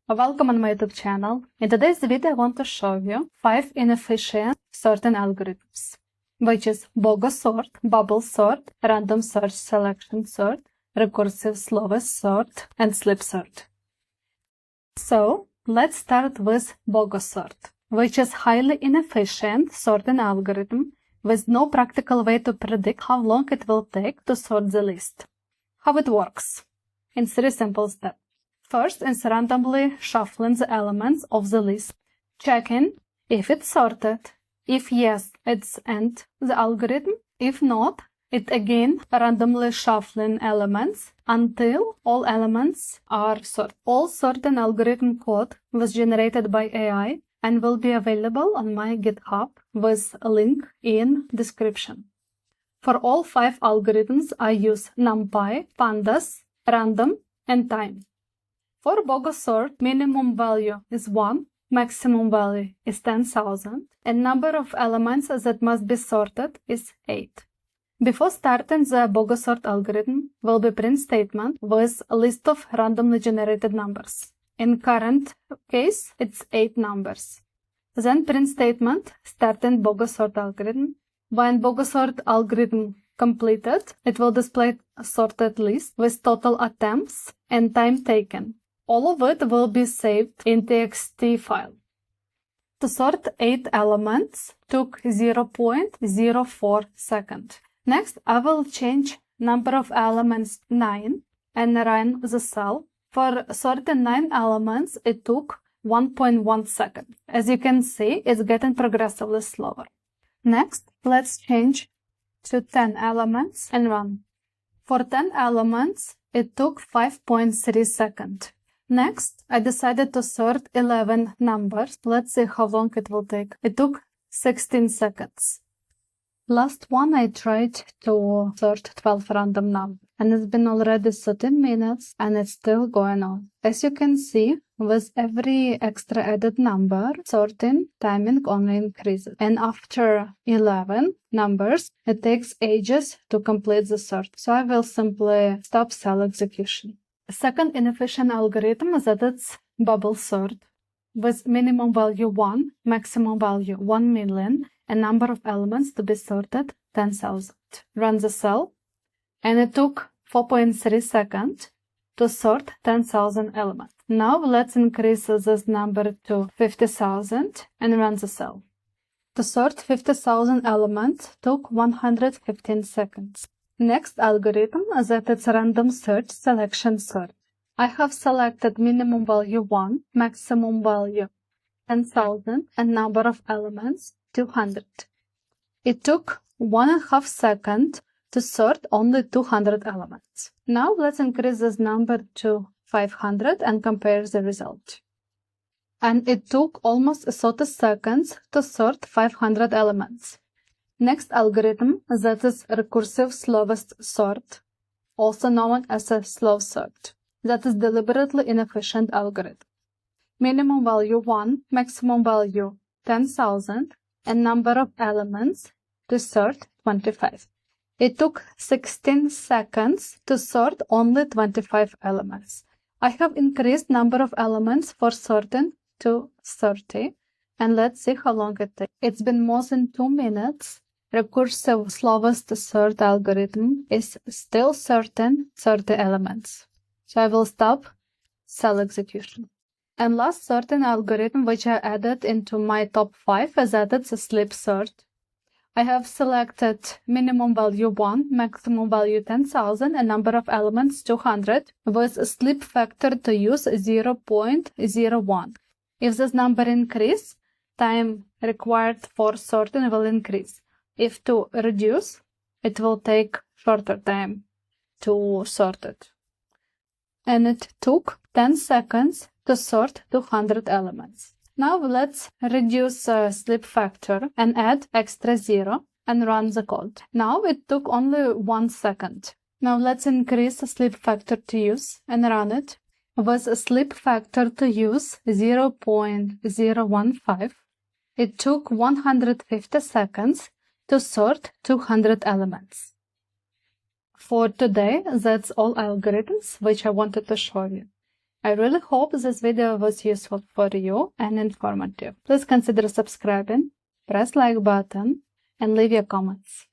Welcome on my YouTube channel. In today's video I want to show you 5 inefficient sorting algorithms, which is bogus sort, bubble sort, random search selection sort, recursive slowest sort, and slip sort. So let's start with bogus sort, which is highly inefficient sorting algorithm with no practical way to predict how long it will take to sort the list. How it works? In 3 simple steps. First is randomly shuffling the elements of the list, checking if it's sorted. If yes, it's end the algorithm. If not, it again randomly shuffling elements until all elements are sorted. All sorting algorithm code was generated by AI and will be available on my GitHub with a link in description. For all 5 algorithms, I use NumPy, Pandas, Random, and Time. For bogus sort, minimum value is 1, maximum value is 10,000, and number of elements that must be sorted is 8. Before starting the bogus sort algorithm will be print statement with a list of randomly generated numbers. In current case, it's 8 numbers. Then print statement starting bogus sort algorithm. When bogus sort algorithm completed, it will display a sorted list with total attempts and time taken. All of it will be saved in TXT file. To sort 8 elements took 0.04 seconds. Next, I will change number of elements 9 and run the cell. For sorting 9 elements, it took 1.1 second. As you can see, it's getting progressively slower. Next, let's change to 10 elements and run. For 10 elements, it took 5.3 seconds. Next, I decided to sort 11 numbers. Let's see how long it will take. It took 16 seconds. Last one, I tried to sort 12 random numbers, and it's been already 13 minutes and it's still going on. As you can see, with every extra added number, sorting timing only increases. And after 11 numbers, it takes ages to complete the sort. So I will simply stop cell execution. Second inefficient algorithm is that it's bubble sort with minimum value 1, maximum value 1 million, and number of elements to be sorted 10,000. Run the cell, and it took 4.3 seconds to sort 10,000 elements. Now let's increase this number to 50,000 and run the cell. To sort 50,000 elements took 115 seconds. Next algorithm is that it's random search selection sort. I have selected minimum value 1, maximum value 10,000, and number of elements 200. It took 1.5 seconds to sort only 200 elements. Now let's increase this number to 500 and compare the result. And it took almost 30 seconds to sort 500 elements. Next algorithm, that is recursive slowest sort, also known as a slow sort. That is deliberately inefficient algorithm. Minimum value 1, maximum value 10,000, and number of elements to sort 25. It took 16 seconds to sort only 25 elements. I have increased number of elements for sorting to 30, and let's see how long it takes. It's been more than 2 minutes. Recursive slowest sort algorithm is still sorting 30 elements. So I will stop cell execution. And last sorting algorithm which I added into my top 5 is that it's a slip sort. I have selected minimum value 1, maximum value 10,000, and number of elements 200 with a slip factor to use 0.01. If this number increases, time required for sorting will increase. If to reduce, it will take shorter time to sort it. And it took 10 seconds to sort 200 elements. Now let's reduce slip factor and add extra 0 and run the code. Now it took only 1 second. Now let's increase the slip factor to use and run it. With a slip factor to use 0.015, it took 150 seconds to sort 200 elements. For today, that's all algorithms which I wanted to show you. I really hope this video was useful for you and informative. Please consider subscribing, press like button, and leave your comments.